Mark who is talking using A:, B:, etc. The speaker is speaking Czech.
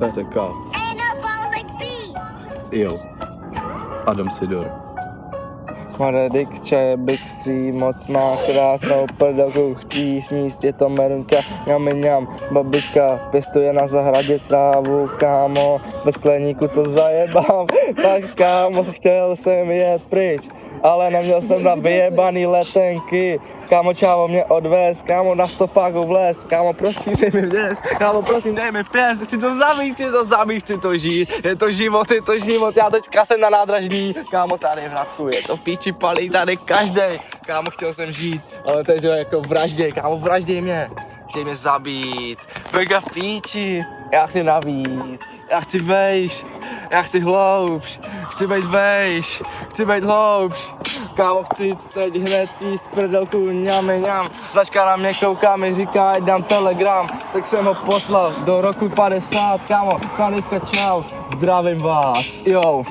A: PTK. Jo. Adam Sidor.
B: Maredikče, bykcí, moc má krásnou prdelku, chtí sníst, je to merunka, ňam, babička pěstuje na zahradě trávu, kámo, bez skleníku to zajebám, tak kámo, chtěl jsem jet pryč, ale neměl jsem na vyjebaný letenky, kámo, čávo mě odvez, kámo, na stopáku vlez, kámo, prosím, dej mi vděs, kámo, prosím, dej mi pěs, chci to zabít, chci to žít, je to život, já teďka jsem na nádražní, kámo, tady v Hradku, je to v píči palí tady každej, kámo, chtěl jsem žít, ale teď jako vražděj, kámo, vražděj mě, chtěj mě zabít, mega v píči, já chci navíc, já chci vejš, já chci hloubš, chci být vejš, chci být hloubš, kámo, chci teď hned jíst prdelku, ňam, značka na mě kouká, mi říká, ať dám telegram, tak jsem ho poslal do roku 50, kámo, sanitka čau, zdravím vás, jo.